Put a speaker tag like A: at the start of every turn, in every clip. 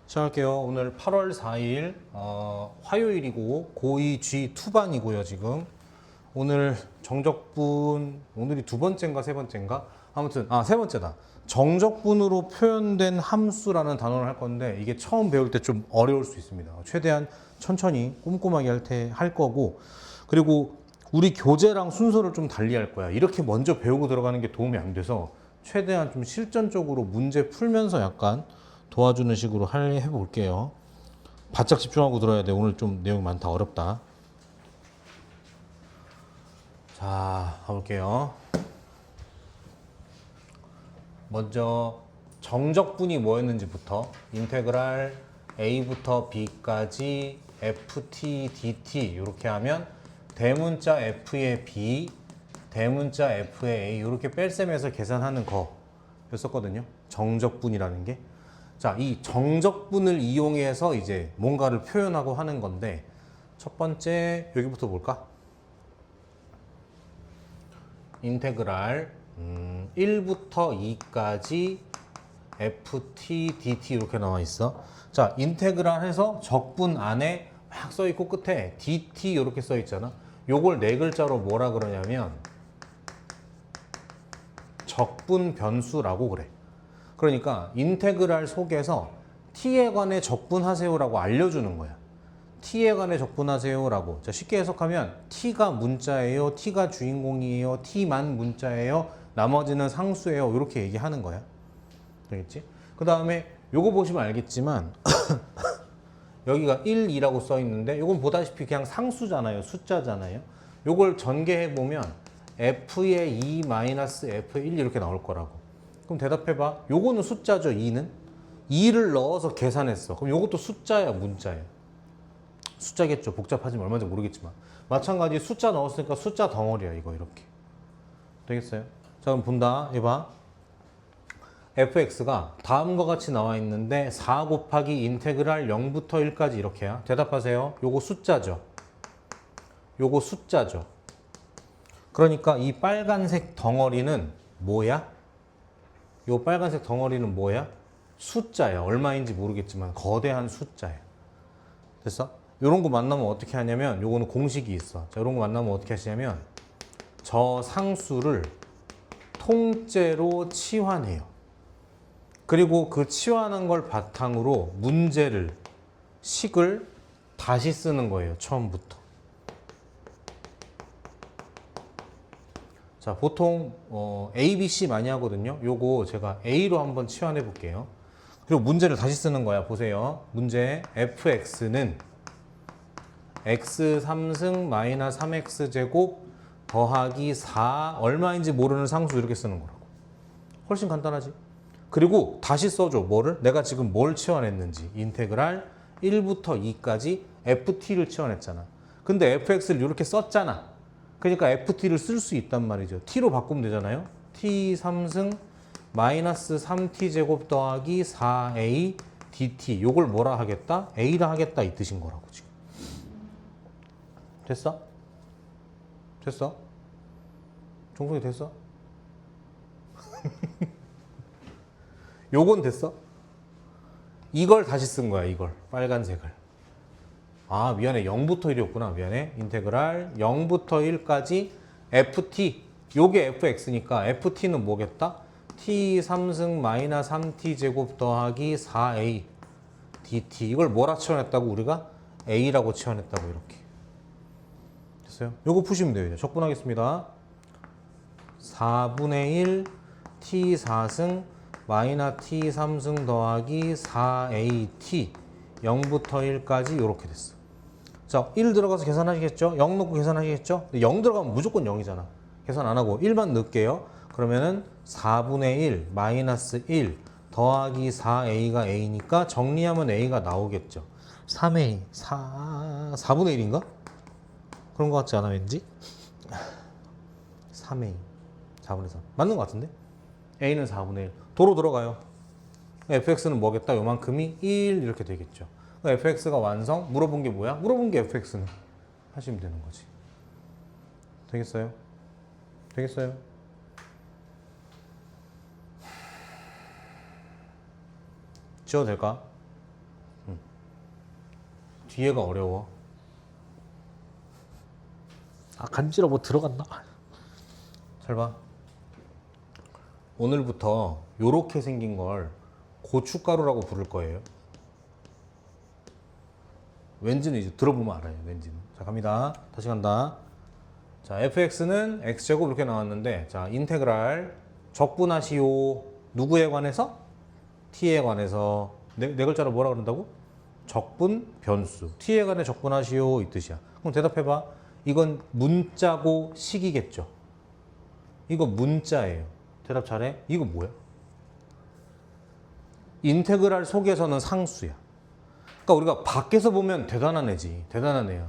A: 시작할게요. 오늘 8월 4일 화요일이고 고2 G2반이고요. 지금 오늘 정적분 오늘이 두 번째인가 세 번째인가? 아무튼 세 번째다. 정적분으로 표현된 함수라는 단어를 할 건데 이게 처음 배울 때 좀 어려울 수 있습니다. 최대한 천천히 꼼꼼하게 할 거고, 그리고 우리 교재랑 순서를 좀 달리 할 거야. 이렇게 먼저 배우고 들어가는 게 도움이 안 돼서 최대한 좀 실전적으로 문제 풀면서 약간 도와주는 식으로 해볼게요. 바짝 집중하고 들어야 돼. 오늘 좀 내용이 많다. 어렵다. 자, 가볼게요. 먼저 정적분이 뭐였는지부터 인테그랄 a부터 b까지 ft dt 이렇게 하면 대문자 f의 b, 대문자 f의 a 이렇게 뺄셈해서 계산하는 거였었거든요. 정적분이라는 게. 자, 이 정적분을 이용해서 이제 뭔가를 표현하고 하는 건데, 첫 번째 여기부터 볼까? 인테그랄 1부터 2까지 ft dt 이렇게 나와 있어. 자, 인테그랄 해서 적분 안에 막 써 있고 끝에 dt 이렇게 써 있잖아. 요걸 네 글자로 뭐라 그러냐면 적분 변수라고 그래. 그러니까 인테그랄 속에서 t에 관해 적분하세요라고 알려주는 거야. t에 관해 적분하세요라고. 자, 쉽게 해석하면 t가 문자예요, t가 주인공이에요, t만 문자예요, 나머지는 상수예요, 이렇게 얘기하는 거야. 되겠지? 그 다음에 요거 보시면 알겠지만 여기가 1, 2라고 써 있는데 요건 보다시피 그냥 상수잖아요, 숫자잖아요. 요걸 전개해보면 f의 2 마이너스 f의 1 이렇게 나올 거라고. 그럼 대답해봐. 요거는 숫자죠, 2는? 2를 넣어서 계산했어. 그럼 요것도 숫자야, 문자야? 숫자겠죠. 복잡하지만 얼마인지 모르겠지만. 마찬가지 숫자 넣었으니까 숫자 덩어리야, 이거 이렇게. 되겠어요? 자, 그럼 본다. 해봐. fx가 다음과 같이 나와 있는데 4 곱하기 인테그랄 0부터 1까지 이렇게야. 대답하세요. 요거 숫자죠. 요거 숫자죠. 그러니까 이 빨간색 덩어리는 뭐야? 요 빨간색 덩어리는 뭐야? 숫자야. 얼마인지 모르겠지만 거대한 숫자야. 됐어? 요런 거 만나면 어떻게 하냐면, 요거는 공식이 있어. 자, 요런 거 만나면 어떻게 하시냐면 저 상수를 통째로 치환해요. 그리고 그 치환한 걸 바탕으로 문제를, 식을 다시 쓰는 거예요. 처음부터. 자, 보통 A, B, C 많이 하거든요. 요거 제가 A로 한번 치환해 볼게요. 그리고 문제를 다시 쓰는 거야. 보세요. 문제 fx는 x 3승 마이너스 3x 제곱 더하기 4 얼마인지 모르는 상수 이렇게 쓰는 거라고. 훨씬 간단하지? 그리고 다시 써줘. 뭐를? 내가 지금 뭘 치환했는지. 인테그랄 1부터 2까지 ft를 치환했잖아. 근데 fx를 이렇게 썼잖아. 그러니까 ft를 쓸 수 있단 말이죠. t로 바꾸면 되잖아요. t 3승 마이너스 3t 제곱 더하기 4a dt. 요걸 뭐라 하겠다? a라 하겠다 이 뜻인 거라고 지금. 됐어? 됐어? 종성이 됐어? 요건 됐어? 이걸 다시 쓴 거야, 이걸. 빨간색을. 아, 미안해. 0부터 1이었구나. 미안해. 인테그랄 0부터 1까지 ft. 요게 fx니까 ft는 뭐겠다? t 3승 마이너스 3t 제곱 더하기 4a dt. 이걸 뭐라 치환했다고? 우리가 a라고 치환했다고, 이렇게. 됐어요? 요거 푸시면 돼요. 이제 적분하겠습니다. 4분의 1 t 4승 마이너스 t 3승 더하기 4at 0부터 1까지 이렇게 됐어. 자, 1 들어가서 계산하시겠죠? 0 넣고 계산하시겠죠? 0 들어가면 무조건 0이잖아. 계산 안 하고 1만 넣을게요. 그러면은 4분의 1 마이너스 1 더하기 4a가 a니까 정리하면 a가 나오겠죠. 3a 4분의 1인가? 그런 것 같지 않아 왠지? 3a 4분의 3 맞는 것 같은데? a는 4분의 1 도로 들어가요. fx는 뭐겠다? 요만큼이 1 이렇게 되겠죠. fx가 완성? 물어본 게 뭐야? 물어본 게 fx는 하시면 되는 거지. 되겠어요? 되겠어요? 지워도 될까? 뒤에가 어려워.
B: 아 간지러 뭐 들어갔나?
A: 잘 봐. 오늘부터 요렇게 생긴 걸 고춧가루라고 부를 거예요. 왠지는 이제 들어보면 알아요. 왠지는. 자, 갑니다. 다시 간다. 자, fx는 x제곱 이렇게 나왔는데, 자, 인테그랄 적분하시오. 누구에 관해서? t에 관해서. 네 글자로 뭐라 그런다고? 적분 변수. t에 관해 적분하시오 이 뜻이야. 그럼 대답해봐. 이건 문자고 식이겠죠. 이거 문자예요. 대답 잘해. 이거 뭐야? 인테그랄 속에서는 상수야. 그러니까 우리가 밖에서 보면 대단한 애지. 대단한 애야.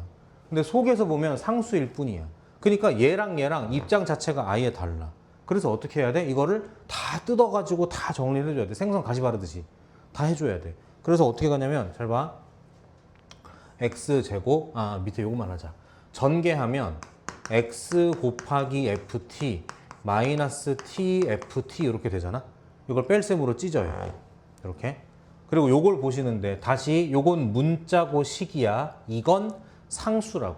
A: 근데 속에서 보면 상수일 뿐이야. 그러니까 얘랑 입장 자체가 아예 달라. 그래서 어떻게 해야 돼? 이거를 다 뜯어가지고 다 정리를 해줘야 돼. 생선 가시 바르듯이. 다 해줘야 돼. 그래서 어떻게 가냐면, 잘 봐. x제곱, 밑에 요거만 하자. 전개하면 x 곱하기 ft 마이너스 tft 이렇게 되잖아. 이걸 뺄셈으로 찢어요. 이렇게. 그리고 요걸 보시는데 다시 요건 문자고 식이야. 이건 상수라고.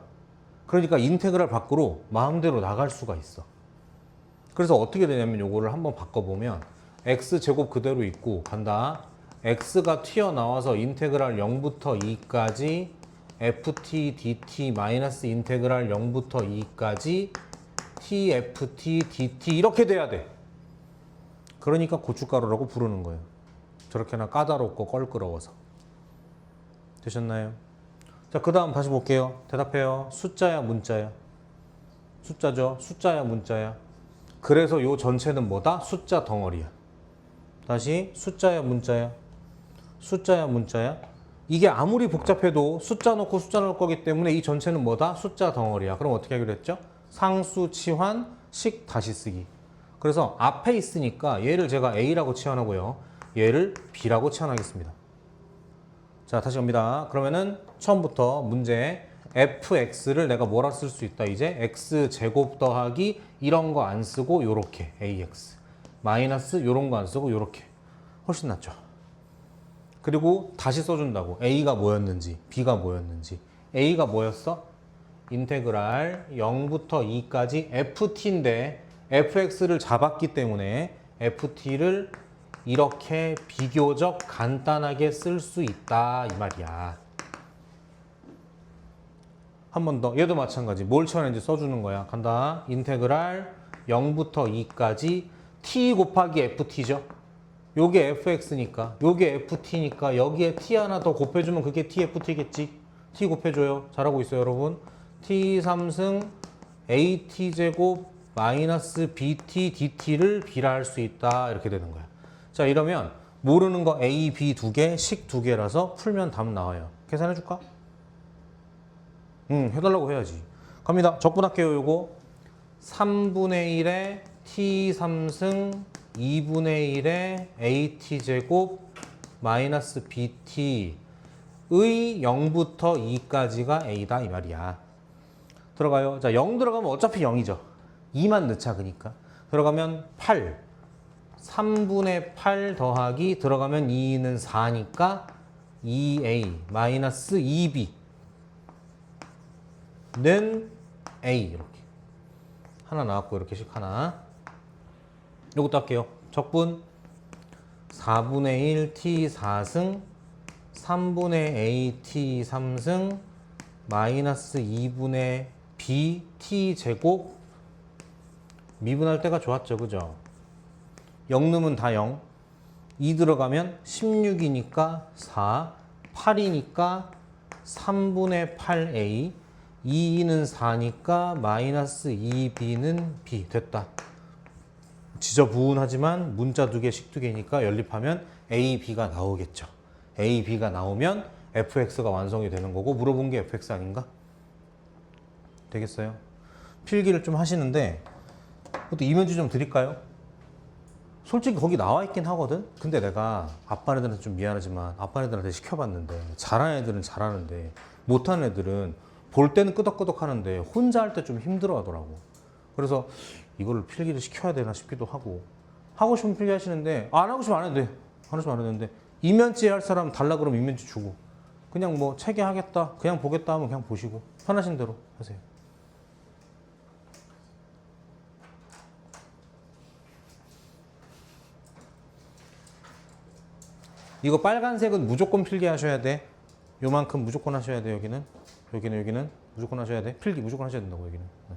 A: 그러니까 인테그랄 밖으로 마음대로 나갈 수가 있어. 그래서 어떻게 되냐면 요거를 한번 바꿔보면 x제곱 그대로 있고 간다. x가 튀어나와서 인테그랄 0부터 2까지 ft dt 마이너스 인테그랄 0부터 2까지 tft dt 이렇게 돼야 돼. 그러니까 고춧가루라고 부르는 거예요. 저렇게나 까다롭고 껄끄러워서. 되셨나요? 자, 그 다음 다시 볼게요. 대답해요. 숫자야 문자야? 숫자죠. 숫자야 문자야? 그래서 요 전체는 뭐다? 숫자 덩어리야. 다시 숫자야 문자야? 숫자야 문자야? 이게 아무리 복잡해도 숫자 넣고 숫자 넣을 거기 때문에 이 전체는 뭐다? 숫자 덩어리야. 그럼 어떻게 하기로 했죠? 상수 치환 식 다시 쓰기. 그래서 앞에 있으니까 얘를 제가 A라고 치환하고요. 얘를 B라고 치환하겠습니다. 자, 다시 갑니다. 그러면은 처음부터 문제 fx를 내가 뭐라 쓸 수 있다. 이제 x제곱 더하기 이런 거 안 쓰고 요렇게 ax 마이너스 요런 거 안 쓰고 요렇게 훨씬 낫죠. 그리고 다시 써준다고. a가 뭐였는지 b가 뭐였는지. a가 뭐였어? 인테그랄 0부터 2까지 ft인데 fx를 잡았기 때문에 ft를 이렇게 비교적 간단하게 쓸 수 있다 이 말이야. 한 번 더. 얘도 마찬가지. 뭘 치환했는지 써주는 거야. 간다. 인테그랄 0부터 2까지 t 곱하기 ft죠. 요게 fx니까 요게 ft니까 여기에 t 하나 더 곱해주면 그게 tft겠지. t 곱해줘요. 잘하고 있어요 여러분. t 3승 at제곱 마이너스 bt dt를 b라 할 수 있다. 이렇게 되는 거야. 자, 이러면 모르는 거 a, b 두 개, 식 두 개라서 풀면 답 나와요. 계산해 줄까? 해달라고 해야지. 갑니다. 적분할게요. 요거 3분의 1에 t 3승 2분의 1에 at제곱 마이너스 bt의 0부터 2까지가 a다 이 말이야. 들어가요. 자, 0 들어가면 어차피 0이죠. 2만 넣자 그니까. 들어가면 8 3분의 8 더하기 들어가면 2는 4니까 2a 마이너스 2b 는 a 이렇게 하나 나왔고 이렇게씩 하나. 요것도 할게요. 적분 4분의 1 t 4승 3분의 a t 3승 마이너스 2분의 b t 제곱. 미분할 때가 좋았죠. 그죠? 0 넣으면 다 0. 2 들어가면 16이니까 4, 8이니까 3분의 8a, 2는 4니까 마이너스 2b는 b. 됐다. 지저분하지만 문자 두 개, 식 두 개니까 연립하면 a, b가 나오겠죠. a, b가 나오면 fx가 완성이 되는 거고 물어본 게 fx 아닌가? 되겠어요? 필기를 좀 하시는데 그것도 이면지 좀 드릴까요? 솔직히 거기 나와 있긴 하거든? 근데 내가 아빠네들한테 좀 미안하지만 아빠네들한테 시켜봤는데 잘하는 애들은 잘하는데 못하는 애들은 볼 때는 끄덕끄덕 하는데 혼자 할 때 좀 힘들어 하더라고. 그래서 이거를 필기를 시켜야 되나 싶기도 하고. 하고 싶으면 필기 하시는데 안 하고 싶으면 안 해도 돼. 안 하고 싶으면 안 해도 되는데 이면지 할 사람 달라 그러면 이면지 주고 그냥 뭐 체계하겠다, 그냥 보겠다 하면 그냥 보시고 편하신 대로 하세요. 이거 빨간색은 무조건 필기하셔야 돼. 요만큼 무조건 하셔야 돼. 여기는 무조건 하셔야 돼. 필기 무조건 하셔야 된다고 여기는. 네.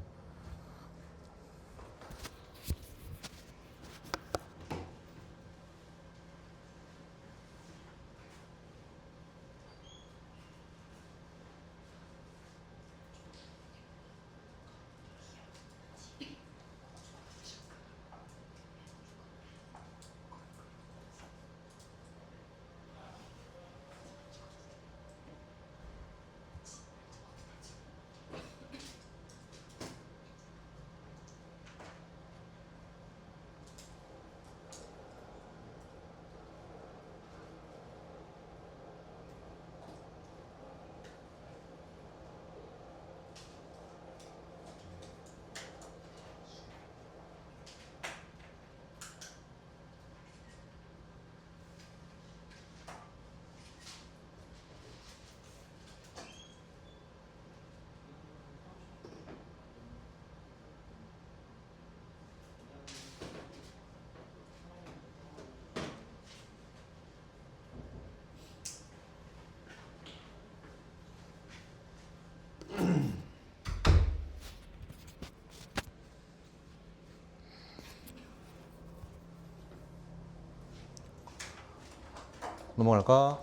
A: 넘어갈까?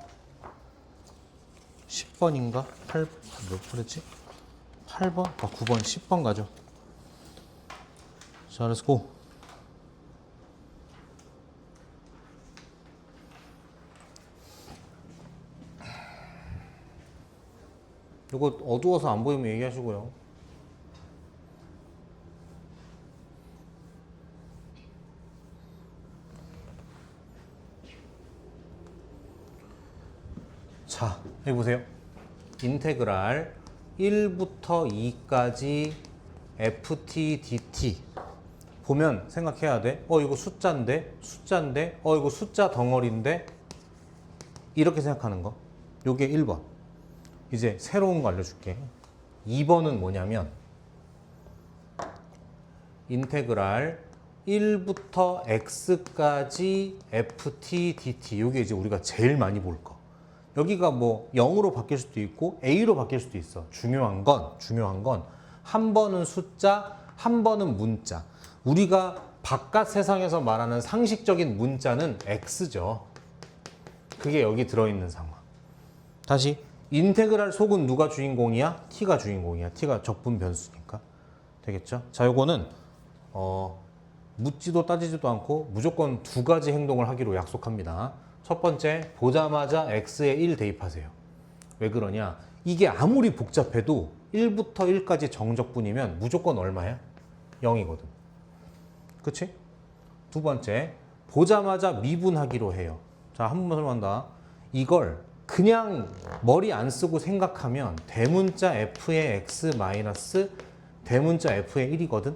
A: 10번인가? 8, 몇 번이지? 8번? 9번, 10번 가죠. 자, let's go. 이거 어두워서 안 보이면 얘기하시고요. 자, 여기 보세요. 인테그랄 1부터 2까지 ft dt 보면 생각해야 돼. 이거 숫자인데, 이거 숫자 덩어리인데 이렇게 생각하는 거. 요게 1번. 이제 새로운 거 알려줄게. 2번은 뭐냐면 인테그랄 1부터 x까지 ft dt 요게 이제 우리가 제일 많이 볼 거. 여기가 뭐 0으로 바뀔 수도 있고 a로 바뀔 수도 있어. 중요한 건 한 번은 숫자, 한 번은 문자. 우리가 바깥 세상에서 말하는 상식적인 문자는 x죠. 그게 여기 들어있는 상황. 다시 인테그랄 속은 누가 주인공이야? t가 주인공이야. t가 적분 변수니까. 되겠죠? 자, 요거는 묻지도 따지지도 않고 무조건 두 가지 행동을 하기로 약속합니다. 첫 번째, 보자마자 x에 1 대입하세요. 왜 그러냐? 이게 아무리 복잡해도 1부터 1까지 정적분이면 무조건 얼마야? 0이거든. 그치? 두 번째, 보자마자 미분하기로 해요. 자, 한 번만 설명한다. 이걸 그냥 머리 안 쓰고 생각하면 대문자 f의 x 마이너스 대문자 f의 1이거든.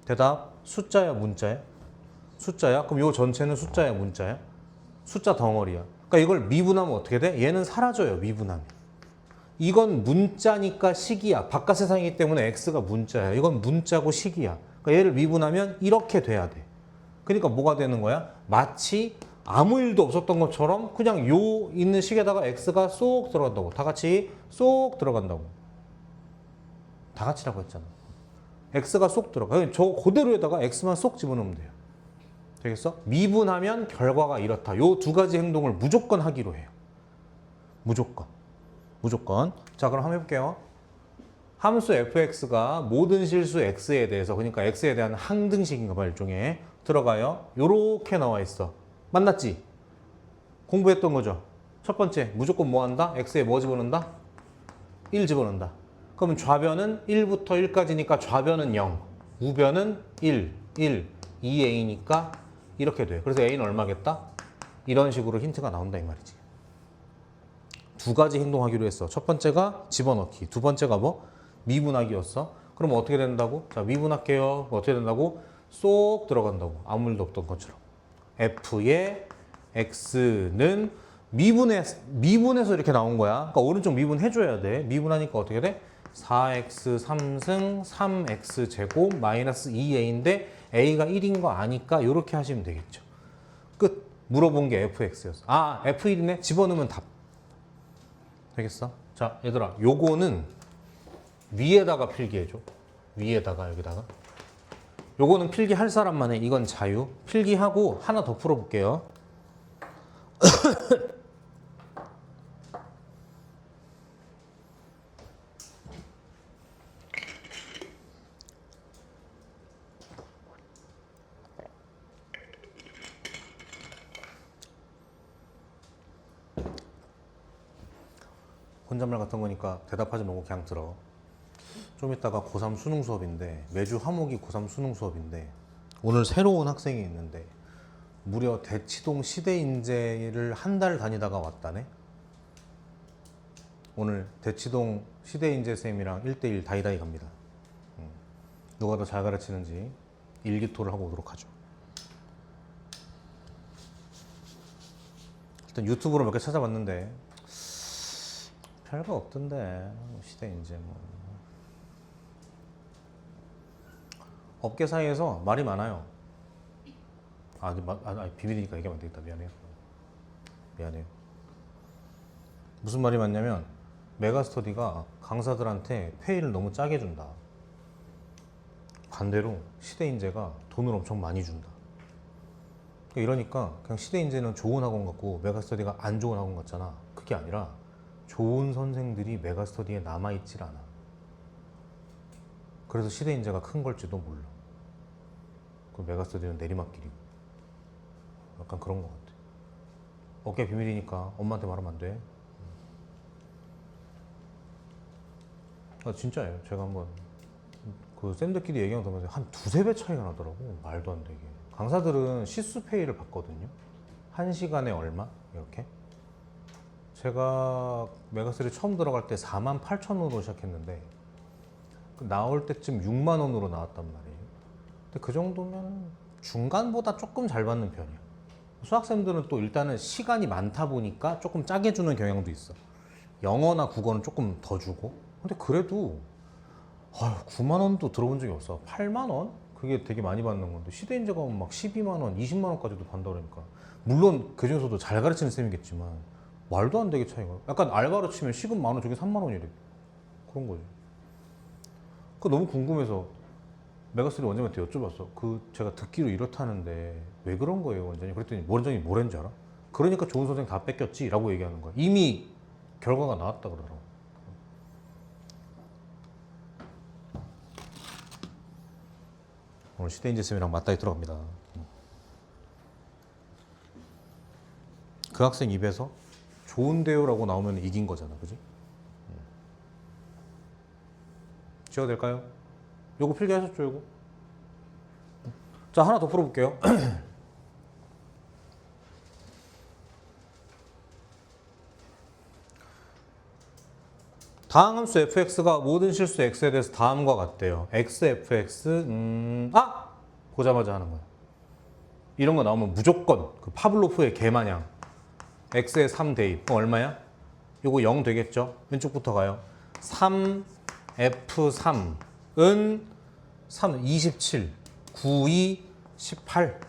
A: 대답, 숫자야 문자야? 숫자야? 그럼 요 전체는 숫자야 문자야? 숫자 덩어리야. 그러니까 이걸 미분하면 어떻게 돼? 얘는 사라져요, 미분하면. 이건 문자니까 식이야. 바깥 세상이기 때문에 x가 문자야. 이건 문자고 식이야. 그러니까 얘를 미분하면 이렇게 돼야 돼. 그러니까 뭐가 되는 거야? 마치 아무 일도 없었던 것처럼 그냥 요 있는 식에다가 x가 쏙 들어간다고. 다 같이 쏙 들어간다고. 다 같이라고 했잖아. x가 쏙 들어가. 저 그대로에다가 x만 쏙 집어넣으면 돼요. 되겠어? 미분하면 결과가 이렇다. 요 두 가지 행동을 무조건 하기로 해요. 무조건. 자, 그럼 한번 해볼게요. 함수 fx가 모든 실수 x에 대해서, 그러니까 x에 대한 항등식인가 봐, 일종의 들어가요. 요렇게 나와 있어. 만났지? 공부했던 거죠. 첫 번째, 무조건 뭐 한다? x에 뭐 집어넣는다? 1 집어넣는다. 그러면 좌변은 1부터 1까지니까 좌변은 0, 우변은 1, 2a니까 이렇게 돼. 그래서 a는 얼마겠다? 이런 식으로 힌트가 나온다 이 말이지. 두 가지 행동하기로 했어. 첫 번째가 집어넣기, 두 번째가 뭐? 미분하기였어. 그럼 어떻게 된다고? 자, 미분할게요. 어떻게 된다고? 쏙 들어간다고. 아무 일도 없던 것처럼. f의 x는 미분해서 이렇게 나온 거야. 그러니까 오른쪽 미분 해줘야 돼. 미분하니까 어떻게 돼? 4x 3승 3x 제곱 마이너스 2a인데 a가 1인 거 아니까 이렇게 하시면 되겠죠. 끝. 물어본 게 fx였어. 아, f1이네. 집어넣으면 답. 되겠어? 자, 얘들아, 요거는 위에다가 필기해줘. 위에다가, 여기다가. 요거는 필기할 사람만 해. 이건 자유. 필기하고 하나 더 풀어볼게요. 혼잣말 같은 거니까 대답하지 말고 그냥 들어. 좀 이따가 고3 수능 수업인데 매주 화목이 고3 수능 수업인데 오늘 새로운 학생이 있는데 무려 대치동 시대인재를 한 달 다니다가 왔다네. 오늘 대치동 시대인재 쌤이랑 1대1 다이다이 갑니다. 누가 더 잘 가르치는지 일기토를 하고 오도록 하죠. 일단 유튜브로 몇 개 찾아봤는데 별거 없던데. 시대인재 뭐 업계 사이에서 말이 많아요. 비밀이니까 얘기하면 안 되겠다. 미안해요. 무슨 말이 많냐면 메가스터디가 강사들한테 페이를 너무 짜게 준다. 반대로 시대인재가 돈을 엄청 많이 준다. 이러니까 그냥 시대인재는 좋은 학원 같고 메가스터디가 안 좋은 학원 같잖아. 그게 아니라 좋은 선생들이 메가스터디에 남아있질 않아. 그래서 시대인재가 큰 걸지도 몰라. 그 메가스터디는 내리막길이고. 약간 그런 것 같아. 어깨 비밀이니까 엄마한테 말하면 안 돼. 아, 진짜예요. 제가 한번 그 쌤들끼리 얘기하는 거 보면서 한 두세 배 차이가 나더라고. 말도 안 되게. 강사들은 시수페이를 받거든요. 1시간에 얼마? 이렇게. 제가 메가스터디 처음 들어갈 때 48,000원으로 시작했는데 나올 때쯤 6만 원으로 나왔단 말이에요. 근데 그 정도면 중간보다 조금 잘 받는 편이야. 수학생들은 또 일단은 시간이 많다 보니까 조금 짜게 주는 경향도 있어. 영어나 국어는 조금 더 주고. 근데 그래도 9만 원도 들어본 적이 없어. 8만 원? 그게 되게 많이 받는 건데 시대인재가 막 12만 원, 20만 원까지도 받는다 그러니까. 물론 그 중에서도 잘 가르치는 쌤이겠지만 말도 안 되게 차이가. 약간 알바로 치면 시급 만 원, 저게 3만 원이래. 그런 거지. 그거 너무 궁금해서 메가스터디 원장님한테 여쭤봤어. 제가 듣기로 이렇다는데 왜 그런 거예요, 원장님? 그랬더니 원장님이 뭐랬는지 알아? 그러니까 좋은 선생 다 뺏겼지 라고 얘기하는 거야. 이미 결과가 나왔다 그러더라고. 오늘 시대인재 쌤이랑 맞다이 들어갑니다. 그 학생 입에서 좋은데요라고 나오면 이긴 거잖아, 그지? 지워도 될까요? 요거 필기하셨죠, 요거? 자, 하나 더 풀어볼게요. 다음 함수 fx가 모든 실수 x에 대해서 다음과 같대요. x, fx, 보자마자 하는 거야. 이런 거 나오면 무조건 그 파블로프의 개 마냥 x에 3 대입. 얼마야? 요거 0 되겠죠? 왼쪽부터 가요. 3f3은 3, 27, 92, 18.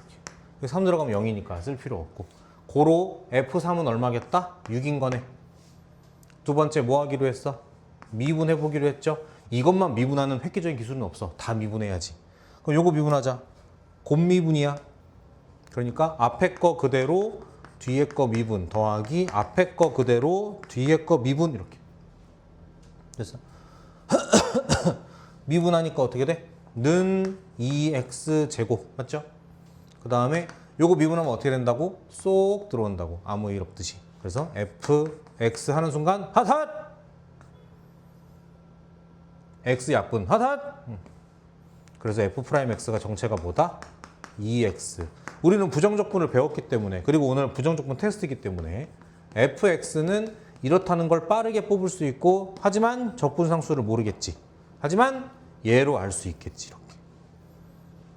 A: 3 들어가면 0이니까 쓸 필요 없고. 고로 f3은 얼마겠다? 6인 거네. 두 번째 뭐 하기로 했어? 미분해 보기로 했죠? 이것만 미분하는 획기적인 기술은 없어. 다 미분해야지. 그럼 요거 미분하자. 곱미분이야. 그러니까 앞에 거 그대로 뒤에 거 미분 더하기 앞에 거 그대로 뒤에 거 미분 이렇게. 됐어? 미분하니까 어떻게 돼? 는 2x 제곱 맞죠? 그 다음에 요거 미분하면 어떻게 된다고? 쏙 들어온다고. 아무 일 없듯이. 그래서 fx 하는 순간 핫핫! x 약분 핫핫! 그래서 f'x가 정체가 뭐다? 2x. 우리는 부정적분을 배웠기 때문에 그리고 오늘 부정적분 테스트이기 때문에 fx는 이렇다는 걸 빠르게 뽑을 수 있고 하지만 적분상수를 모르겠지. 하지만 얘로 알 수 있겠지. 이렇게.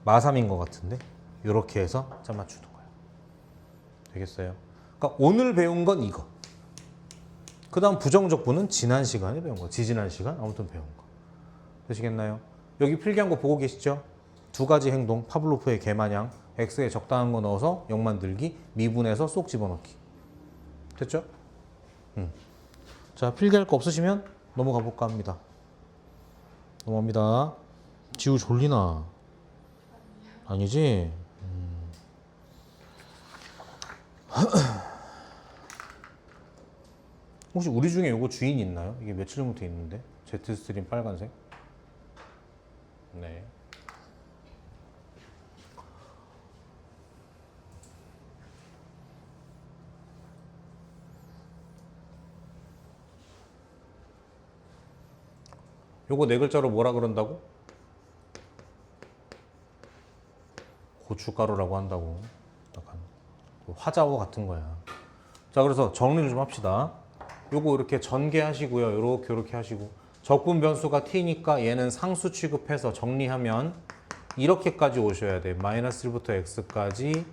A: 마3인 것 같은데 이렇게 해서 짜 맞추는 거야. 되겠어요? 그러니까 오늘 배운 건 이거. 그 다음 부정적분은 지난 시간에 배운 거. 지지난 시간 아무튼 배운 거. 되시겠나요? 여기 필기한 거 보고 계시죠? 두 가지 행동. 파블로프의 개마냥. x에 적당한 거 넣어서 0 만들기. 미분해서 쏙 집어넣기. 됐죠? 자, 필기할 거 없으시면 넘어가 볼까 합니다. 넘어갑니다. 지우 졸리나? 아니지? 혹시 우리 중에 요거 주인 있나요? 이게 며칠 전부터 있는데? 제트스트림 빨간색? 네. 요거 네 글자로 뭐라 그런다고? 고춧가루라고 한다고. 약간 화자어 같은 거야. 자, 그래서 정리를 좀 합시다. 요거 이렇게 전개하시고요. 요렇게 하시고. 적분 변수가 t니까 얘는 상수 취급해서 정리하면 이렇게까지 오셔야 돼. 마이너스 1부터 x까지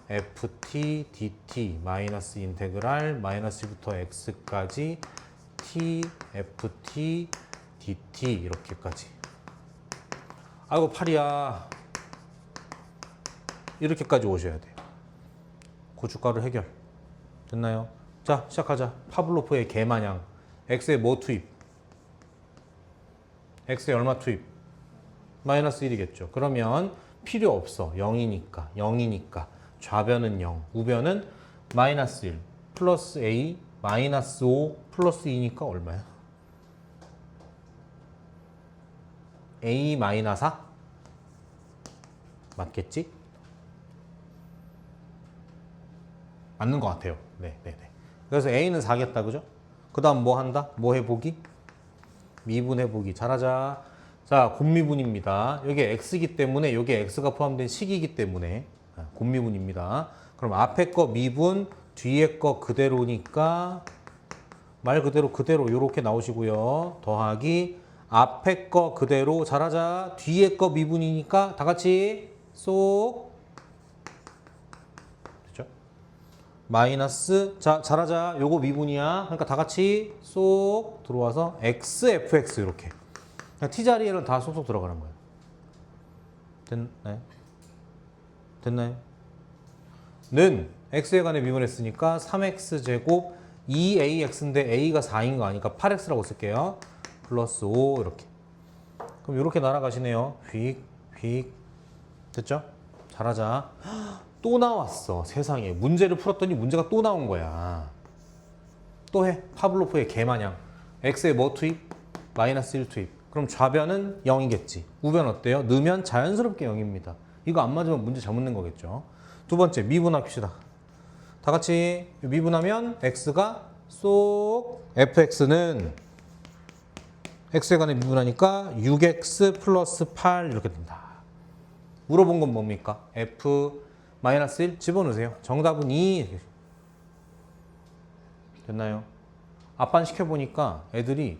A: ft dt 마이너스 인테그랄 마이너스 1부터 x까지 t ft dt 이렇게까지. 아이고 팔이야. 이렇게까지 오셔야 돼요. 고춧가루 해결. 됐나요? 자, 시작하자. 파블로프의 개마냥. x에 뭐 투입? x에 얼마 투입? 마이너스 1이겠죠. 그러면 필요 없어. 0이니까. 좌변은 0. 우변은 마이너스 1 플러스 a 마이너스 5 플러스 2니까 얼마야? a 마이너스 4? 맞겠지? 맞는 것 같아요. 네. 그래서 a는 4겠다, 그죠? 그 다음 뭐 한다? 뭐 해보기? 미분해보기. 잘하자. 자, 곱미분입니다. 여기 x이기 때문에 여기 x가 포함된 식이기 때문에 곱미분입니다. 그럼 앞에 거 미분, 뒤에 거 그대로니까 말 그대로 이렇게 나오시고요. 더하기 앞에 거 그대로. 잘하자. 뒤에 거 미분이니까 다 같이 쏙. 됐죠? 마이너스. 자, 잘하자. 요거 미분이야. 그러니까 다 같이 쏙 들어와서 x, fx 이렇게. t 자리에는 다 쏙쏙 들어가는 거예요. 됐나요? 는 x에 관해 미분했으니까 3x 제곱 2ax인데 a가 4인 거 아니까 8x라고 쓸게요. 플러스 5 이렇게. 그럼 이렇게 날아가시네요. 휙. 됐죠? 잘하자. 또 나왔어. 세상에. 문제를 풀었더니 문제가 또 나온 거야. 또 해. 파블로프의 개마냥. x에 뭐 투입? 마이너스 1 투입. 그럼 좌변은 0이겠지. 우변 어때요? 넣으면 자연스럽게 0입니다. 이거 안 맞으면 문제 잘못 낸 거겠죠. 두 번째, 미분합시다. 다 같이 미분하면 x가 쏙, fx는 x에 관해 미분하니까 6x 플러스 8 이렇게 된다. 물어본 건 뭡니까? f 마이너스 1 집어넣으세요. 정답은 2. 됐나요? 앞반 시켜보니까 애들이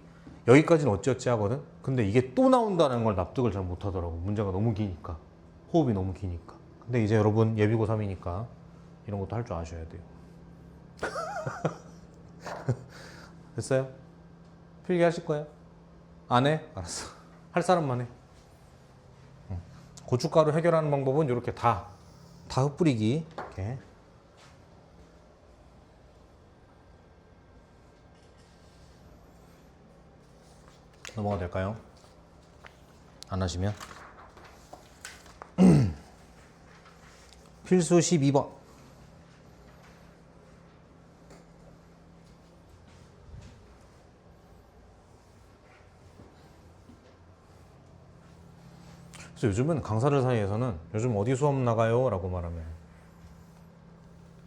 A: 여기까지는 어찌어찌 하거든? 근데 이게 또 나온다는 걸 납득을 잘 못하더라고. 문제가 너무 기니까. 호흡이 너무 기니까. 근데 이제 여러분 예비고 3이니까 이런 것도 할 줄 아셔야 돼요. 됐어요? 필기 하실 거예요? 안 해? 알았어. 할 사람만 해. 고춧가루 해결하는 방법은 이렇게 다 흩뿌리기. 이렇게. 넘어가 될까요? 안 하시면 필수 12번. 그래서 요즘은 강사들 사이에서는 요즘 어디 수업 나가요? 라고 말하면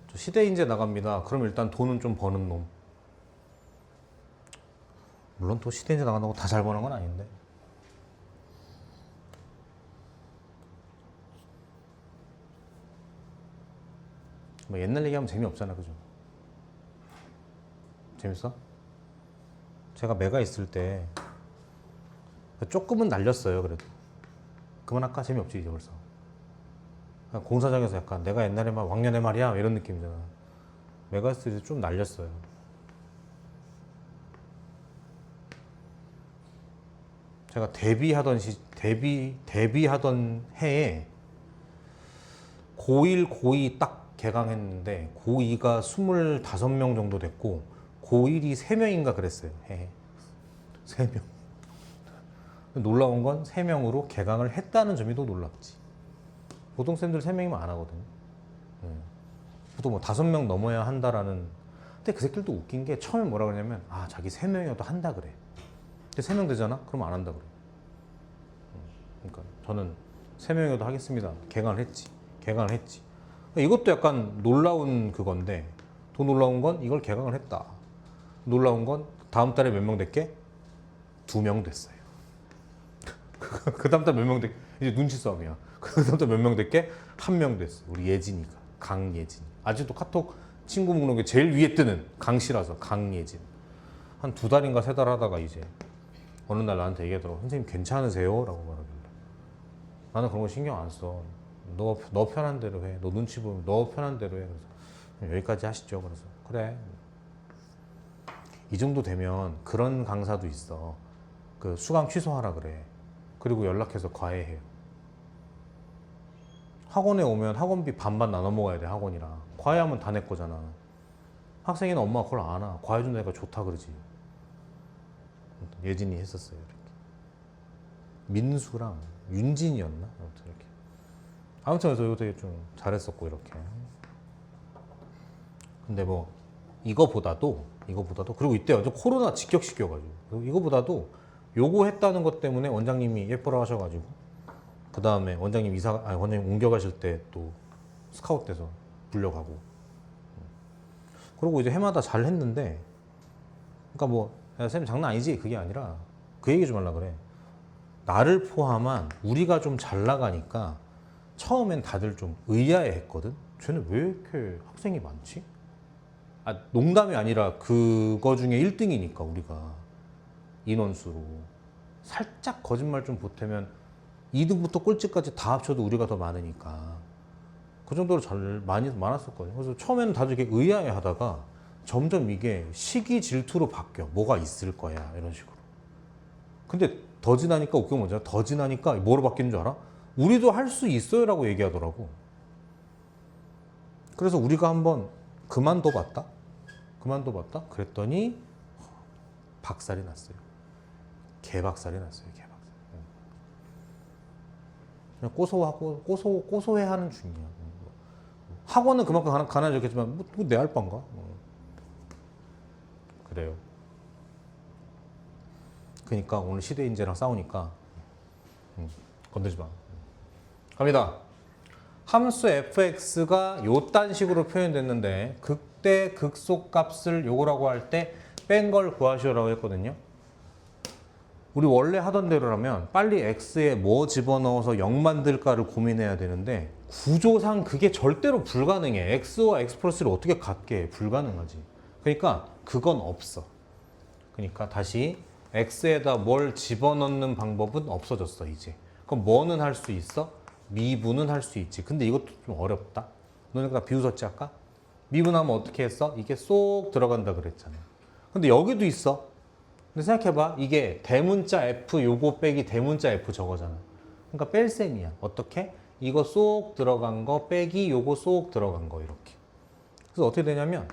A: 저 시대인재 나갑니다. 그럼 일단 돈은 좀 버는 놈. 물론 또 시대인재 나간다고 다 잘 버는 건 아닌데. 뭐 옛날 얘기하면 재미없잖아, 그죠? 재밌어? 제가 매가 있을 때 조금은 날렸어요, 그래도. 그만할까? 재미없지, 이제 벌써. 공사장에서 약간 내가 옛날에 막 왕년에 말이야 이런 느낌이잖아. 메가스트리트 좀 날렸어요. 제가 데뷔하던 해에 고1, 고2 딱 개강했는데 고2가 25명 정도 됐고 고1이 3명인가 그랬어요. 해에. 3명. 놀라운 건 3명으로 개강을 했다는 점이 더 놀랍지. 보통 쌤들 3명이면 안 하거든요. 보통 뭐 5명 넘어야 한다라는. 근데 그 새끼들도 웃긴 게 처음에 뭐라 그러냐면 자기 3명이어도 한다 그래. 근데 3명 되잖아? 그러면 안 한다 그래. 그러니까 저는 3명이어도 하겠습니다. 개강을 했지. 이것도 약간 놀라운 그건데 더 놀라운 건 이걸 개강을 했다. 놀라운 건 다음 달에 몇 명 됐게? 2명 됐어요. 그 다음 달 몇 명 됐게? 이제 눈치 싸움이야. 그 다음 달 몇 명 됐게? 1명 됐어. 우리 예진이가. 강예진. 아직도 카톡 친구 목록에 제일 위에 뜨는 강씨라서 강예진. 한 2달인가 3달 하다가 이제 어느 날 나한테 얘기하더라고. 선생님 괜찮으세요? 라고 말하길래 나는 그런 거 신경 안 써. 너 편한 대로 해. 너 눈치 보면 너 편한 대로 해. 그래서 여기까지 하시죠. 그래서 그래. 이 정도 되면 그런 강사도 있어. 그 수강 취소하라 그래. 그리고 연락해서 과외해요. 학원에 오면 학원비 반반 나눠 먹어야 돼. 학원이랑. 과외하면 다 내 거잖아. 학생이나 엄마가 그걸 안 와. 과외 준다니까 좋다 그러지. 예진이 했었어요. 이렇게. 민수랑 윤진이었나? 아무튼 이렇게. 아무튼 그래서 이거 되게 좀 잘했었고 이렇게. 근데 뭐 이거보다도 그리고 이때 완전 코로나 직격시켜가지고 이거보다도 요거 했다는 것 때문에 원장님이 예뻐라 하셔가지고 그 다음에 원장님 원장님 옮겨가실 때 또 스카웃 돼서 불려가고. 그리고 이제 해마다 잘 했는데 그러니까 뭐 야, 쌤 장난 아니지? 그게 아니라 그 얘기 좀 하려고 그래. 나를 포함한 우리가 좀 잘 나가니까 처음엔 다들 좀 의아해 했거든. 쟤는 왜 이렇게 학생이 많지? 농담이 아니라 그거 중에 1등이니까 우리가 인원수로 살짝 거짓말 좀 보태면 2등부터 꼴찌까지 다 합쳐도 우리가 더 많으니까 그 정도로 많았었거든요. 그래서 처음에는 다들 이렇게 의아해 하다가 점점 이게 시기 질투로 바뀌어. 뭐가 있을 거야 이런 식으로. 근데 더 지나니까 웃긴 건 뭐냐? 더 지나니까 뭐로 바뀌는 줄 알아? 우리도 할 수 있어요 라고 얘기하더라고. 그래서 우리가 한번 그만둬봤다? 그랬더니 박살이 났어요. 개박살이 났어요. 그냥 고소해하는 중이야. 학원은 그만큼 가난해졌겠지만 뭐 내 할 바인가? 그래요. 그러니까 오늘 시대인재랑 싸우니까 건들지 마. 갑니다. 함수 fx가 요딴 식으로 표현됐는데 극대 극소값을 요거라고 할 때 뺀 걸 구하시오라고 했거든요. 우리 원래 하던 대로라면 빨리 x에 뭐 집어넣어서 0 만들까를 고민해야 되는데 구조상 그게 절대로 불가능해. x와 x 플러스를 어떻게 같게 해? 불가능하지. 그러니까 그건 없어. 그러니까 다시 x에다 뭘 집어넣는 방법은 없어졌어 이제. 그럼 뭐는 할 수 있어? 미분은 할 수 있지. 근데 이것도 좀 어렵다. 너네가 비웃었지 아까? 미분하면 어떻게 했어? 이게 쏙 들어간다 그랬잖아. 근데 여기도 있어. 근데 생각해봐. 이게 대문자 f 요거 빼기 대문자 f 저거잖아. 그러니까 뺄 셈이야. 어떻게? 이거 쏙 들어간 거 빼기 요거 쏙 들어간 거 이렇게. 그래서 어떻게 되냐면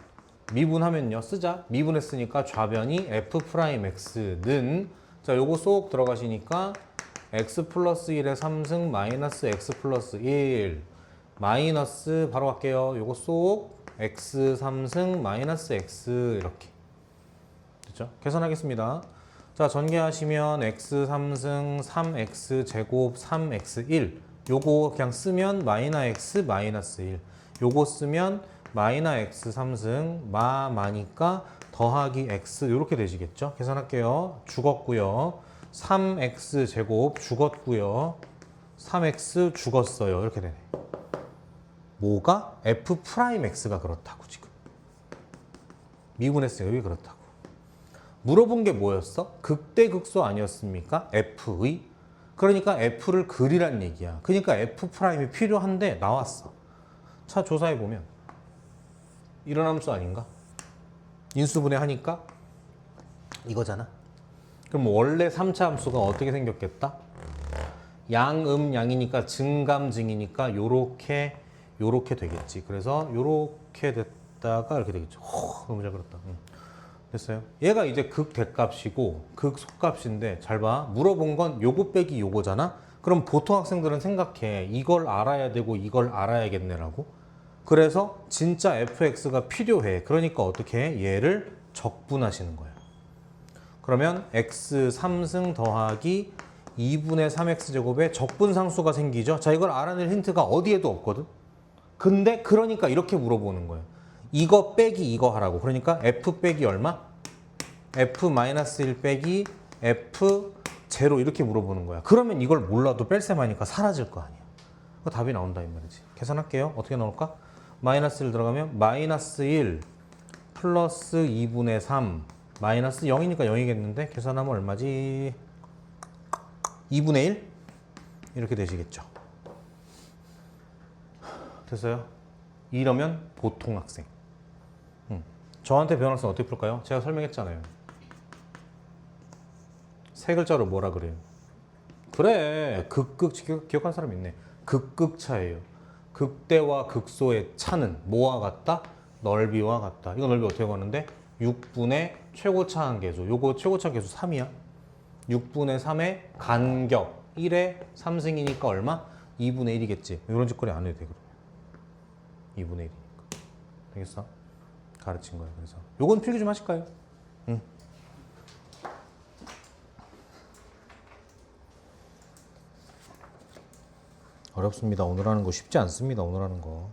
A: 미분하면요. 쓰자. 미분했으니까 좌변이 f'x는 자 요거 쏙 들어가시니까 x 플러스 1의 3승 마이너스 x 플러스 1 마이너스 바로 갈게요. 요거 쏙 x 3승 마이너스 x 이렇게 됐죠? 계산하겠습니다. 자 전개하시면 x 3승 3x 제곱 3x 1 요거 그냥 쓰면 마이너 x 마이너스 1 요거 쓰면 마이너 x 3승 마니까 더하기 x 이렇게 되시겠죠? 계산할게요. 죽었고요. 3x 제곱 죽었고요. 3x 죽었어요. 이렇게 되네. 뭐가? f'x가 그렇다고 지금. 미분했어요. 왜 그렇다고. 물어본 게 뭐였어? 극대극소 아니었습니까? f의. 그러니까 f를 그리란 얘기야. 그러니까 f'이 필요한데 나왔어. 자 조사해보면 이런 함수 아닌가? 인수분해 하니까 이거잖아. 그럼 원래 3차 함수가 어떻게 생겼겠다? 양이니까 증감증이니까 요렇게 되겠지. 그래서 요렇게 됐다가 이렇게 되겠죠. 너무 잘 그렸다. 됐어요. 얘가 이제 극 대값이고 극 소값인데 잘 봐. 물어본 건 요거 빼기 요거잖아. 그럼 보통 학생들은 생각해. 이걸 알아야 되고 이걸 알아야겠네라고. 그래서 진짜 fx가 필요해. 그러니까 어떻게 해? 얘를 적분하시는 거야. 그러면 x 3승 더하기 2분의 3x제곱에 적분상수가 생기죠. 자, 이걸 알아낼 힌트가 어디에도 없거든. 근데 그러니까 이렇게 물어보는 거예요. 이거 빼기 이거 하라고. 그러니까 f 빼기 얼마? f-1 빼기 f0 이렇게 물어보는 거야. 그러면 이걸 몰라도 뺄셈하니까 사라질 거 아니야. 그 답이 나온다 이 말이지. 계산할게요. 어떻게 나올까? 마이너스 1 들어가면 마이너스 1 플러스 2분의 3 마이너스 0이니까 0이겠는데 계산하면 얼마지? 2분의 1? 이렇게 되시겠죠. 됐어요? 이러면 보통 학생. 저한테 배운 학생 어떻게 풀까요? 제가 설명했잖아요. 세 글자로 뭐라 그래요? 그래, 기억한 사람 있네. 극극차예요. 극대와 극소의 차는 뭐와 같다? 넓이와 같다. 이거 넓이 어떻게 구하는데? 6분의 최고차 한계수. 요거 최고차 계수 3이야. 6분의 3의 간격 1의 3승이니까 얼마? 2분의 1이겠지. 이런 짓거리 안 해도 돼. 그러면 2분의 1이니까. 되겠어? 가르친 거야. 그래서 요건 필기 좀 하실까요? 응. 어렵습니다. 오늘 하는 거 쉽지 않습니다. 오늘 하는 거.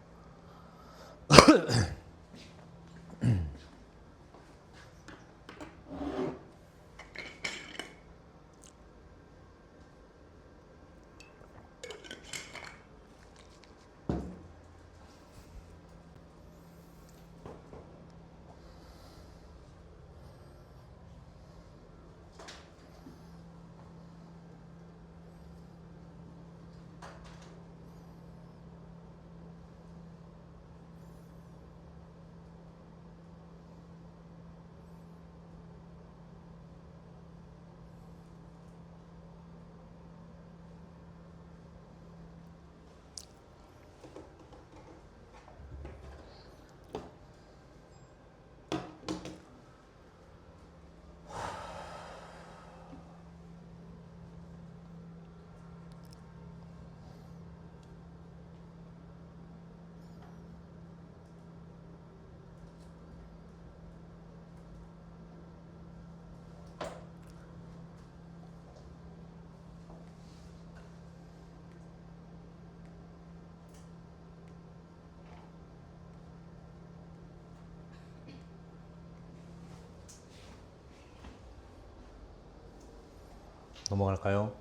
A: 넘어갈까요?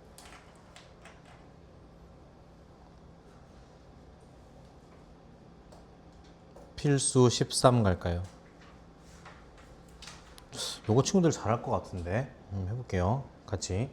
A: 필수 13 갈까요? 요거 친구들 잘할 것 같은데 해볼게요. 같이.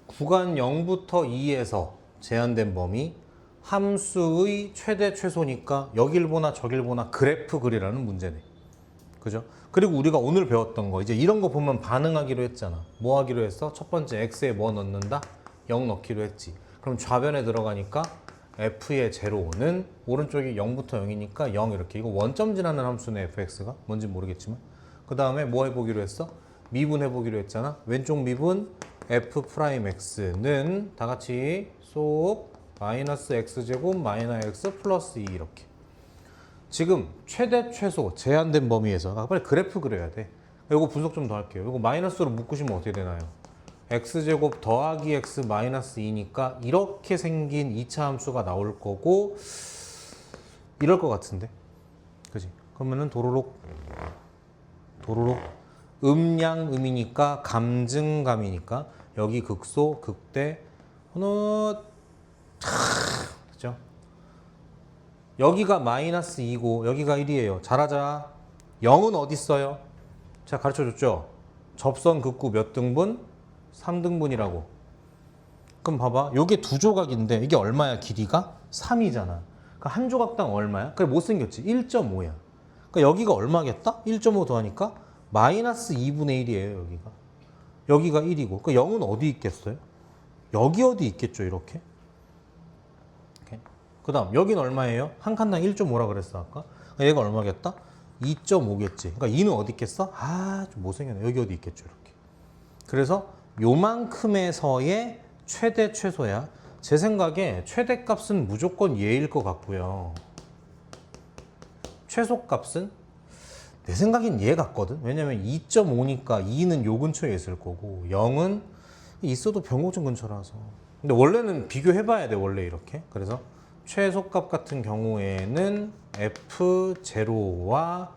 A: 구간 0부터 2에서 제한된 범위 함수의 최대 최소니까 여길 보나 저길 보나 그래프 그리라는 문제네. 그죠? 그리고 우리가 오늘 배웠던 거 이제 이런 거 보면 반응하기로 했잖아. 뭐 하기로 했어? 첫 번째 x에 뭐 넣는다? 0 넣기로 했지. 그럼 좌변에 들어가니까 f의 제로는 오른쪽이 0부터 0이니까 0 이렇게. 이거 원점 지나는 함수네 fx가. 뭔지 모르겠지만. 그 다음에 뭐 해보기로 했어? 미분 해보기로 했잖아. 왼쪽 미분 f'x는 다 같이 쏙 마이너스 x제곱 마이너스 x 플러스 2 이렇게. 지금 최대 최소 제한된 범위에서 빨리 그래프 그려야 돼. 이거 분석 좀 더 할게요. 이거 마이너스로 묶으시면 어떻게 되나요? x제곱 더하기 x 마이너스 2니까 이렇게 생긴 2차 함수가 나올 거고 이럴 것 같은데. 그지? 그러면은 도로록 음양음이니까 감증감이니까 여기 극소 극대 어느 그죠? 여기가 마이너스 2고 여기가 1이에요. 잘하자. 0은 어디 있어요? 제가 가르쳐줬죠. 접선 극구 몇 등분? 3등분이라고. 그럼 봐봐. 요게 두 조각인데 이게 얼마야? 길이가 3이잖아. 그러니까 한 조각당 얼마야? 그래 못생겼지. 1.5야. 그러니까 여기가 얼마겠다? 1.5 더하니까 마이너스 2분의 1이에요. 여기가. 여기가 1이고. 그 0은 어디 있겠어요? 여기 어디 있겠죠. 이렇게. 그 다음 여기는 얼마예요? 한 칸당 1.5라 그랬어 아까. 그러니까 얘가 얼마겠다? 2.5겠지. 그러니까 2는 어디 있겠어? 아, 좀 못생겼네. 여기 어디 있겠죠. 이렇게. 그래서 요만큼에서의 최대 최소야. 제 생각에 최대값은 무조건 얘일 것 같고요. 최소값은 내 생각엔 얘 같거든. 왜냐면 2.5니까 2는 요 근처에 있을 거고 0은 있어도 변곡점 근처라서. 근데 원래는 비교해봐야 돼. 원래 이렇게. 그래서 최소값 같은 경우에는 F0와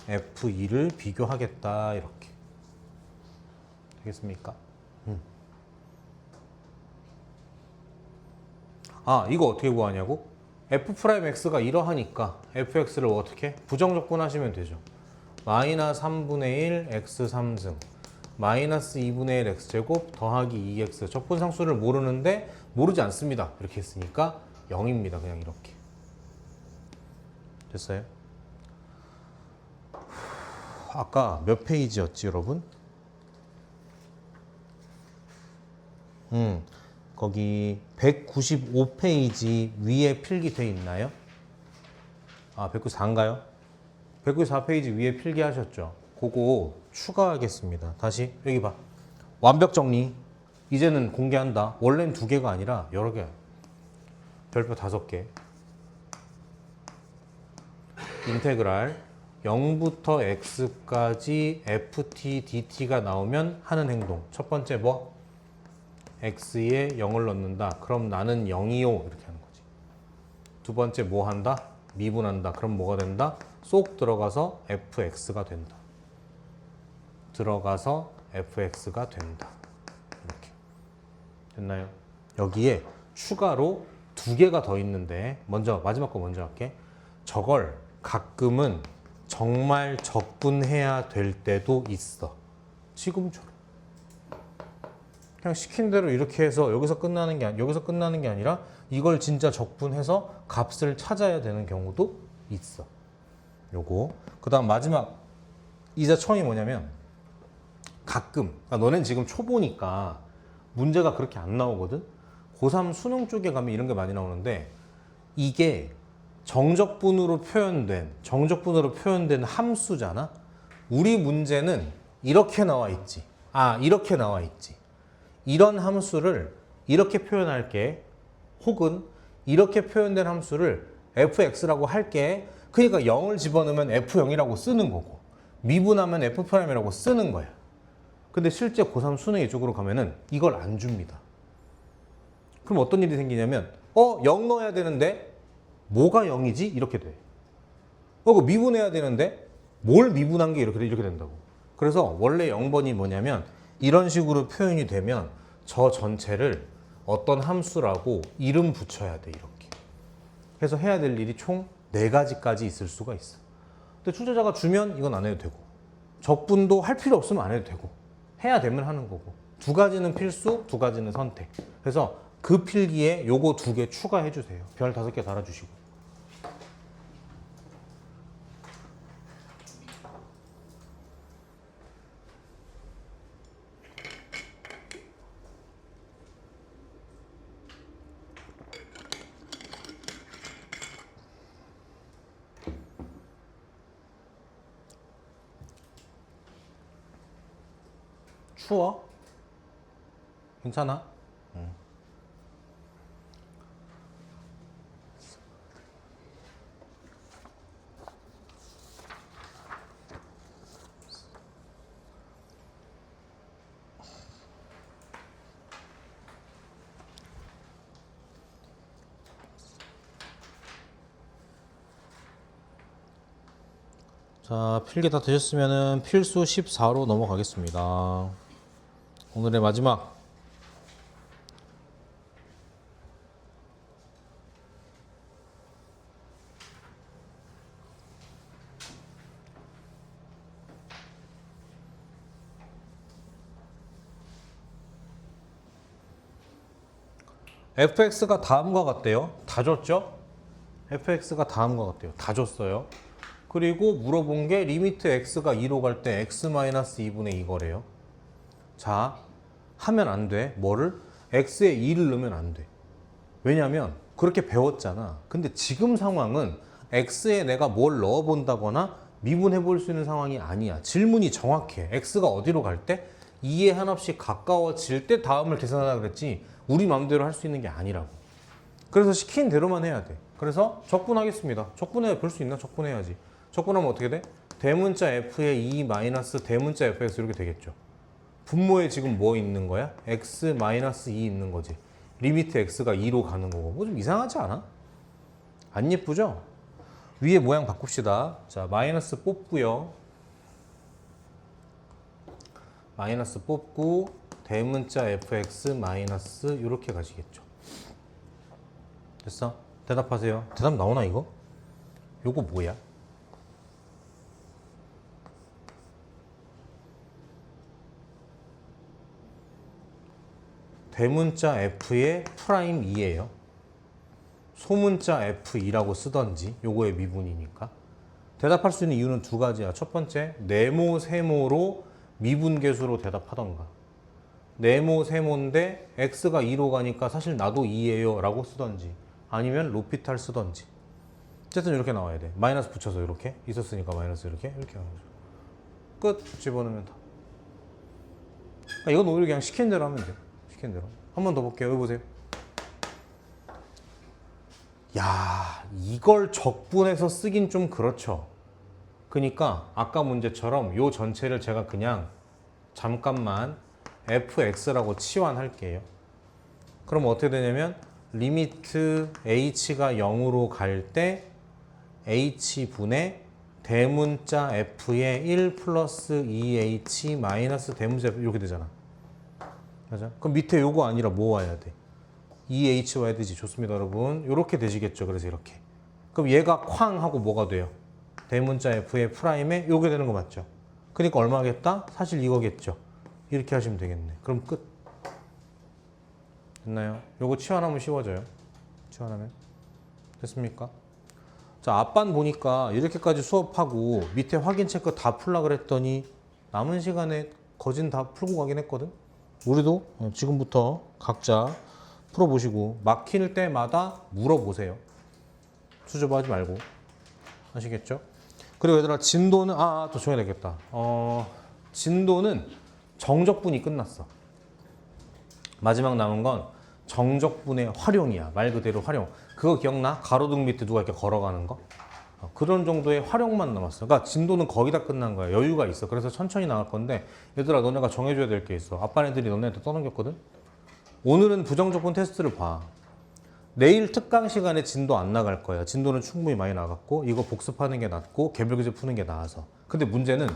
A: F2를 비교하겠다. 이렇게. 되겠습니까? 아, 이거 어떻게 구하냐고? F'X가 이러하니까 Fx를 어떻게? 부정적분하시면 되죠. 마이너스 3분의 1 x 3승 마이너스 2분의 1 x제곱 더하기 2x 적분상수를 모르는데 모르지 않습니다. 이렇게 했으니까 0입니다. 그냥 이렇게. 됐어요? 아까 몇 페이지였지 여러분? 거기 195페이지 위에 필기돼 있나요? 아, 194인가요? 194페이지 위에 필기하셨죠? 그거 추가하겠습니다. 다시 여기 봐. 완벽 정리. 이제는 공개한다. 원래는 2개가 아니라 여러 개. 별표 5개. 인테그랄 0부터 x까지 ft dt가 나오면 하는 행동. 첫 번째 뭐? x에 0을 넣는다. 그럼 나는 0이요. 이렇게 하는 거지. 두 번째 뭐 한다? 미분한다. 그럼 뭐가 된다? 쏙 들어가서 fx가 된다. 들어가서 fx가 된다. 이렇게. 됐나요? 여기에 추가로 2개가 더 있는데 먼저 마지막 거 먼저 할게. 저걸 가끔은 정말 적분해야 될 때도 있어. 지금처럼. 그냥 시킨 대로 이렇게 해서 여기서 끝나는 게 아니라 이걸 진짜 적분해서 값을 찾아야 되는 경우도 있어. 요거. 그다음 마지막 이자청이 뭐냐면 가끔 그러니까 너넨 지금 초보니까 문제가 그렇게 안 나오거든. 고3 수능 쪽에 가면 이런 게 많이 나오는데 이게 정적분으로 표현된 함수잖아. 우리 문제는 이렇게 나와 있지. 아, 이렇게 나와 있지. 이런 함수를 이렇게 표현할게. 혹은 이렇게 표현된 함수를 fx라고 할게. 그러니까 0을 집어넣으면 f0이라고 쓰는 거고 미분하면 f'이라고 쓰는 거야. 근데 실제 고3 수능 이쪽으로 가면은 이걸 안 줍니다. 그럼 어떤 일이 생기냐면 0 넣어야 되는데 뭐가 0이지? 이렇게 돼. 그거 미분해야 되는데 뭘 미분한 게 이렇게 된다고. 그래서 원래 0번이 뭐냐면 이런 식으로 표현이 되면 저 전체를 어떤 함수라고 이름 붙여야 돼. 이렇게. 해서 해야 될 일이 총 4가지까지 있을 수가 있어. 근데 출제자가 주면 이건 안 해도 되고 적분도 할 필요 없으면 안 해도 되고 해야 되면 하는 거고 2가지는 필수, 2가지는 선택. 그래서 그 필기에 요거 2개 추가해 주세요. 별 5개 달아주시고. 추워? 괜찮아? 자, 필기 다 되셨으면은 필수 14로 넘어가겠습니다. 오늘의 마지막. fx가 다음과 같대요. 다 줬죠? fx가 다음과 같대요. 다 줬어요. 그리고 물어본 게 리미트 x가 2로 갈 때 x-2분의 2거래요. 자, 하면 안 돼. 뭐를? x에 2를 넣으면 안 돼. 왜냐면 그렇게 배웠잖아. 근데 지금 상황은 x에 내가 뭘 넣어본다거나 미분해 볼 수 있는 상황이 아니야. 질문이 정확해. x가 어디로 갈 때? 2에 한없이 가까워질 때 다음을 계산하라 그랬지 우리 마음대로 할 수 있는 게 아니라고. 그래서 시킨 대로만 해야 돼. 그래서 적분하겠습니다. 적분해 볼 수 있나? 적분해야지. 적분하면 어떻게 돼? 대문자 f에 2 마이너스 대문자 fx 이렇게 되겠죠. 분모에 지금 뭐 있는 거야? x 마이너스 2 있는 거지. 리미트 x가 2로 가는 거고. 뭐 좀 이상하지 않아? 안 예쁘죠? 위에 모양 바꿉시다. 자, 마이너스 뽑고요. 마이너스 뽑고 대문자 fx 마이너스 이렇게 가시겠죠. 됐어? 대답하세요. 대답 나오나 이거? 요거 뭐야? 대문자 f의 프라임 2예요. 소문자 f2라고 쓰던지 요거의 미분이니까. 대답할 수 있는 이유는 두 가지야. 첫 번째, 네모 세모로 미분계수로 대답하던가. 네모 세모인데 x가 2로 가니까 사실 나도 2예요 라고 쓰던지 아니면 로피탈 쓰던지. 어쨌든 이렇게 나와야 돼. 마이너스 붙여서 이렇게 있었으니까 마이너스 이렇게 나오죠. 끝. 집어넣으면 다. 이건 오히려 그냥 시킨 대로 하면 돼. 시킨 대로. 한 번 더 볼게요. 여기 보세요. 야, 이걸 적분해서 쓰긴 좀 그렇죠. 그러니까 아까 문제처럼 요 전체를 제가 그냥 잠깐만 fx라고 치환할게요. 그럼 어떻게 되냐면 리미트 h가 0으로 갈 때 h분의 대문자 f의 1 플러스 2h 마이너스 대문자 f 이렇게 되잖아. 맞아? 그럼 밑에 요거 아니라 뭐 와야 돼? 2h 와야 되지. 좋습니다, 여러분. 이렇게 되시겠죠. 그래서 이렇게. 그럼 얘가 쾅 하고 뭐가 돼요? 대문자 f의 프라임에 요게 되는 거 맞죠? 그러니까 얼마겠다? 사실 이거겠죠. 이렇게 하시면 되겠네. 그럼 끝. 됐나요? 요거 치환하면 쉬워져요. 치환하면. 됐습니까? 자, 앞반 보니까 이렇게까지 수업하고 밑에 확인 체크 다 풀라 그랬더니 남은 시간에 거진 다 풀고 가긴 했거든. 우리도 지금부터 각자 풀어보시고 막힐 때마다 물어보세요. 수줍어하지 말고. 아시겠죠? 그리고 얘들아 진도는 또 줘야 되겠다. 진도는 정적분이 끝났어. 마지막 남은 건 정적분의 활용이야. 말 그대로 활용. 그거 기억나? 가로등 밑에 누가 이렇게 걸어가는 거? 그런 정도의 활용만 남았어. 그러니까 진도는 거의 다 끝난 거야. 여유가 있어. 그래서 천천히 나갈 건데 얘들아 너네가 정해줘야 될 게 있어. 아빠 애들이 너네한테 떠넘겼거든? 오늘은 부정적분 테스트를 봐. 내일 특강 시간에 진도 안 나갈 거야. 진도는 충분히 많이 나갔고 이거 복습하는 게 낫고 개별교재 푸는 게 나아서. 근데 문제는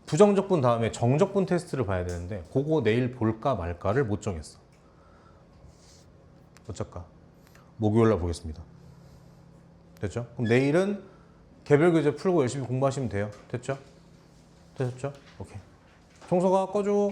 A: 부정적분 다음에 정적분 테스트를 봐야 되는데 그거 내일 볼까 말까를 못 정했어. 어쩔까? 목요일날 보겠습니다. 됐죠? 그럼 내일은 개별교재 풀고 열심히 공부하시면 돼요. 됐죠? 되셨죠? 오케이. 청소가 꺼줘.